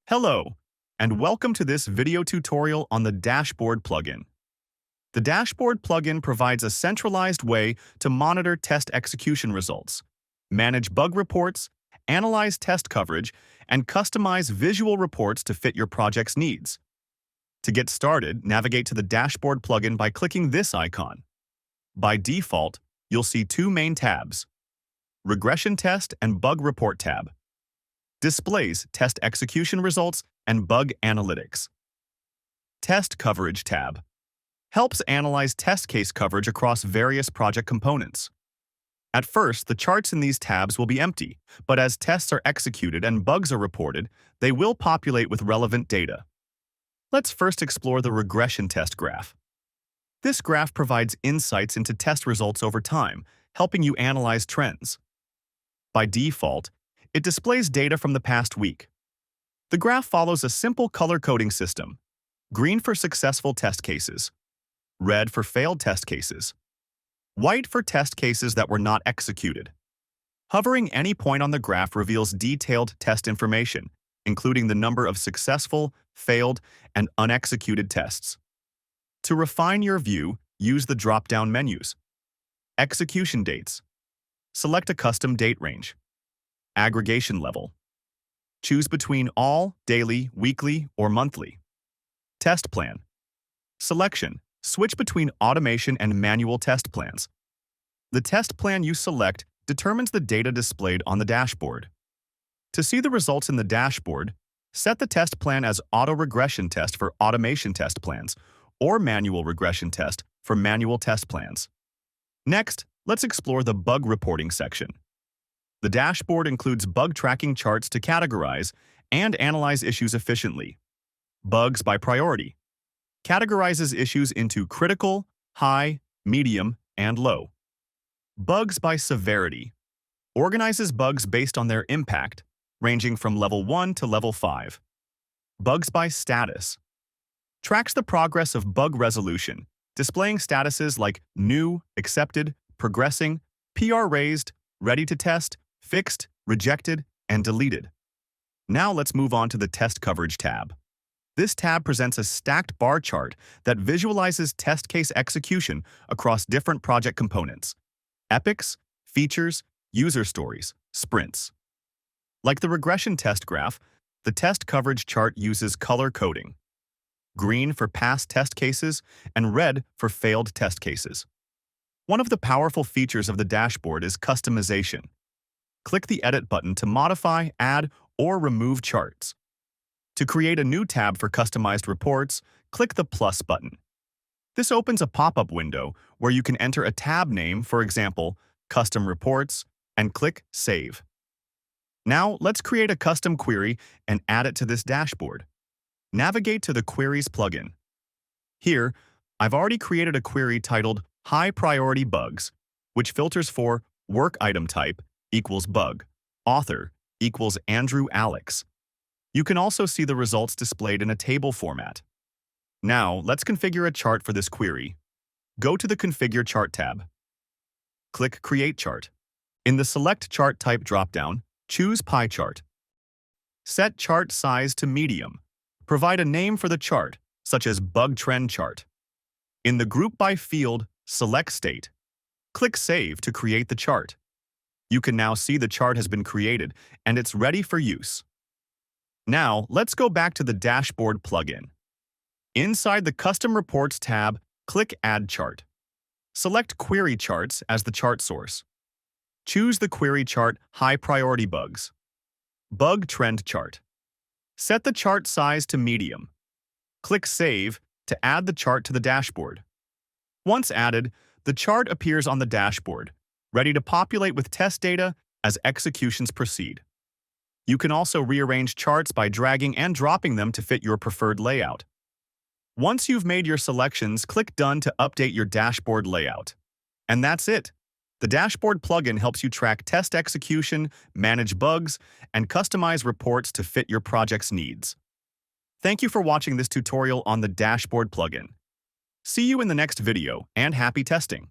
Hello, and welcome to this video tutorial on the Dashboard plugin. The Dashboard plugin provides a centralized way to monitor test execution results, manage bug reports, analyze test coverage, and customize visual reports to fit your project's needs. To get started, navigate to the Dashboard plugin by clicking this icon. By default, you'll see two main tabs: Regression Test and Bug Report tab. Displays test execution results and bug analytics. Test Coverage tab helps analyze test case coverage across various project components. At first, the charts in these tabs will be empty, but as tests are executed and bugs are reported, they will populate with relevant data. Let's first explore the regression test graph. This graph provides insights into test results over time, helping you analyze trends. By default, it displays data from the past week. The graph follows a simple color coding system: green for successful test cases, red for failed test cases, white for test cases that were not executed. Hovering any point on the graph reveals detailed test information, including the number of successful, failed, and unexecuted tests. To refine your view, use the drop-down menus. Execution dates. Select a custom date range. Aggregation level. Choose between all, daily, weekly, or monthly. Test plan. Selection. Switch between automation and manual test plans. The test plan you select determines the data displayed on the dashboard. To see the results in the dashboard, set the test plan as Auto Regression Test for automation test plans or Manual Regression Test for manual test plans. Next, let's explore the bug reporting section. The dashboard includes bug tracking charts to categorize and analyze issues efficiently. Bugs by priority categorizes issues into critical, high, medium, and low. Bugs by severity organizes bugs based on their impact, ranging from level 1 to level 5. Bugs by status tracks the progress of bug resolution, displaying statuses like new, accepted, progressing, PR raised, ready to test, fixed, rejected, and deleted. Now let's move on to the Test Coverage tab. This tab presents a stacked bar chart that visualizes test case execution across different project components: epics, features, user stories, sprints. Like the regression test graph, the test coverage chart uses color coding: green for past test cases and red for failed test cases. One of the powerful features of the dashboard is customization. Click the Edit button to modify, add, or remove charts. To create a new tab for customized reports, click the plus button. This opens a pop-up window where you can enter a tab name, for example, Custom Reports, and click Save. Now, let's create a custom query and add it to this dashboard. Navigate to the Queries plugin. Here, I've already created a query titled High Priority Bugs, which filters for work item type equals bug, author equals Andrew Alex. You can also see the results displayed in a table format. Now, let's configure a chart for this query. Go to the Configure Chart tab. Click Create Chart. In the Select Chart Type dropdown, choose Pie Chart. Set chart size to medium. Provide a name for the chart, such as Bug Trend Chart. In the Group by field, select State. Click Save to create the chart. You can now see the chart has been created and it's ready for use. Now, let's go back to the Dashboard plugin. Inside the Custom Reports tab, click Add Chart. Select Query Charts as the chart source. Choose the query chart High Priority Bugs. Bug Trend Chart. Set the chart size to medium. Click Save to add the chart to the dashboard. Once added, the chart appears on the dashboard, ready to populate with test data as executions proceed. You can also rearrange charts by dragging and dropping them to fit your preferred layout. Once you've made your selections, click Done to update your dashboard layout. And that's it. The Dashboard plugin helps you track test execution, manage bugs, and customize reports to fit your project's needs. Thank you for watching this tutorial on the Dashboard plugin. See you in the next video, and happy testing!